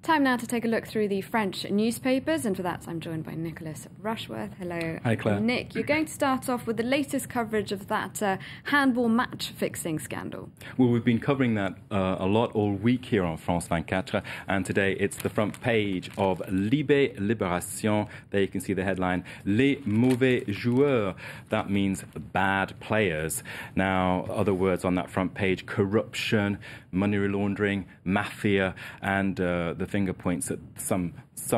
Time now to take a look through the French newspapers, and for that I'm joined by Nicholas Rushworth. Hello. Hi, Claire. Nick, you're going to start off with the latest coverage of that handball match fixing scandal. Well, we've been covering that a lot all week here on France 24, and today it's the front page of Libération. There you can see the headline, Les mauvais joueurs. That means bad players. Now, other words on that front page, corruption, money laundering, mafia, and the finger points at some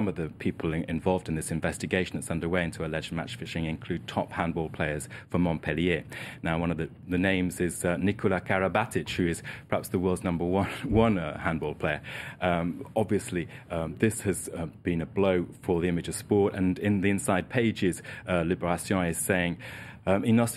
of the people involved in this investigation that's underway into alleged match fixing include top handball players from Montpellier. Now, one of the names is Nikola Karabatic, who is perhaps the world's number one handball player. Obviously, this has been a blow for the image of sport, and in the inside pages, Libération is saying, enough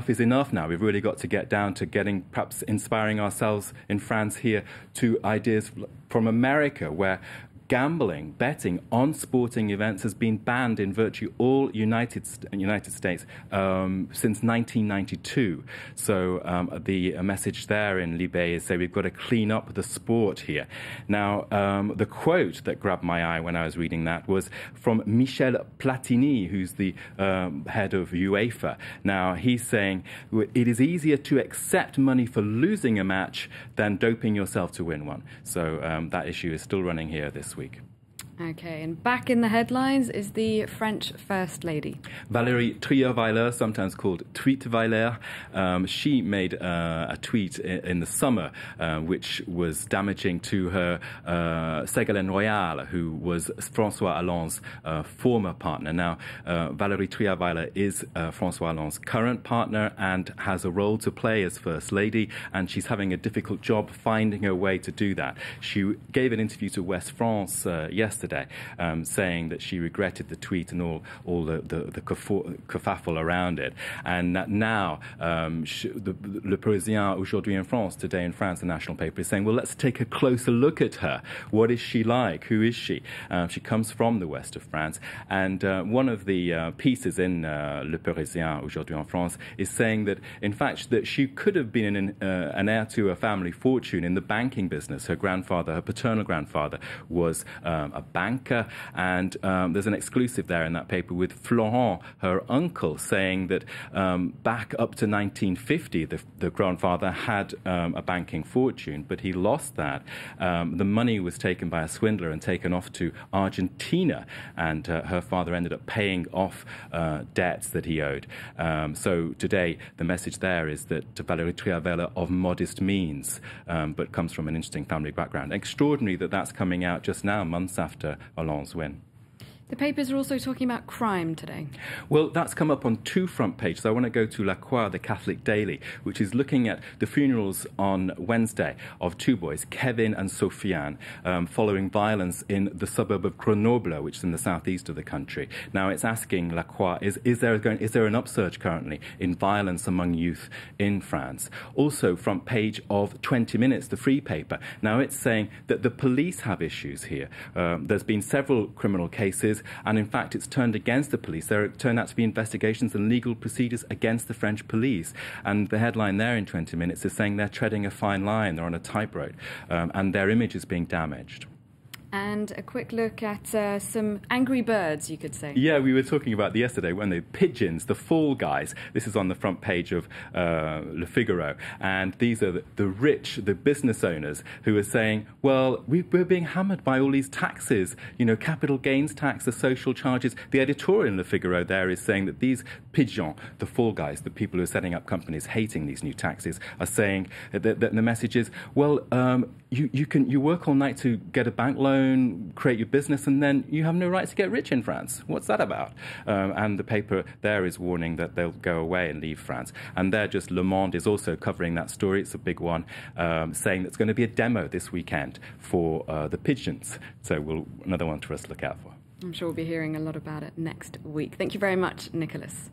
is enough now. We've really got to get down to perhaps inspiring ourselves in France here to ideas from America, where gambling, betting on sporting events has been banned in virtually all United States since 1992. So the message there in Libé is say we've got to clean up the sport here. Now, the quote that grabbed my eye when I was reading that was from Michel Platini, who's the head of UEFA. Now, he's saying it is easier to accept money for losing a match than doping yourself to win one. So that issue is still running here this week. Okay, and back in the headlines is the French First Lady. Valérie Trierweiler, sometimes called Tweetweiler, she made a tweet in the summer which was damaging to her Ségolène Royal, who was François Hollande's former partner. Now, Valérie Trierweiler is François Hollande's current partner and has a role to play as First Lady, and she's having a difficult job finding her way to do that. She gave an interview to West France yesterday, saying that she regretted the tweet and all the kerfuffle around it. And now, Le Parisien aujourd'hui in France, today in France, the national paper, is saying, well, let's take a closer look at her. What is she like? Who is she? She comes from the west of France. And one of the pieces in Le Parisien aujourd'hui en France is saying that, in fact, that she could have been an heir to a family fortune in the banking business. Her grandfather, her paternal grandfather, was a banker, and there's an exclusive there in that paper with Florent, her uncle, saying that back up to 1950, the grandfather had a banking fortune, but he lost that. The money was taken by a swindler and taken off to Argentina, and her father ended up paying off debts that he owed. So today, the message there is that Valérie Trierweiler of modest means, but comes from an interesting family background. Extraordinary that that's coming out just now, months after Hollande's win. The papers are also talking about crime today. Well, that's come up on two front pages. I want to go to La Croix, the Catholic Daily, which is looking at the funerals on Wednesday of two boys, Kevin and Sofiane, following violence in the suburb of Grenoble, which is in the southeast of the country. Now, it's asking La Croix, is there an upsurge currently in violence among youth in France? Also, front page of 20 Minutes, the free paper. Now, it's saying that the police have issues here. There's been several criminal cases, and in fact it's turned against the police. There turned out to be investigations and legal procedures against the French police, and the headline there in 20 Minutes is saying they're treading a fine line, they're on a tightrope, and their image is being damaged. And a quick look at some angry birds, you could say. Yeah, we were talking about yesterday when the pigeons, the fall guys. This is on the front page of Le Figaro. And these are the rich, the business owners who are saying, well, we're being hammered by all these taxes, capital gains tax, the social charges. The editorial in Le Figaro there is saying that these pigeons, the fall guys, the people who are setting up companies hating these new taxes, are saying that the message is, well, you work all night to get a bank loan, create your business, and then you have no right to get rich in France. What's that about? And the paper there is warning that they'll go away and leave France. And there, just Le Monde is also covering that story. It's a big one, saying that it's going to be a demo this weekend for the pigeons. So another one for us to look out for. I'm sure we'll be hearing a lot about it next week. Thank you very much, Nicholas.